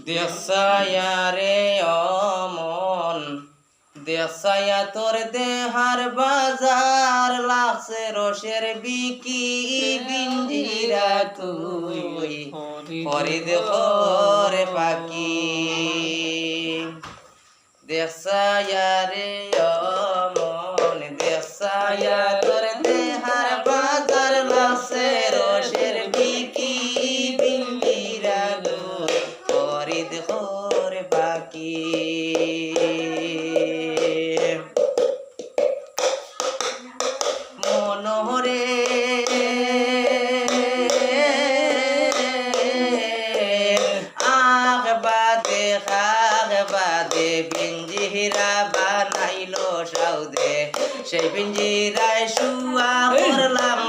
দেশায়া রে অমন দেশায়া তোর দেহার বাজার লাগছে রসের বিকি বিঞ্জিরা তুই ফরিদ রে পাখি দেশায়া রে অমন দেশায়া তোর দেহার বাজার লাগছে রসের বিকি বিঞ্জিরা তুই ফরিদ রে পাখি মনোহরে আগ বাদে খাগ বাদে পিঞ্জিরা বানাইলো সাউদে সেই পিঞ্জিরায় শুয়া করলাম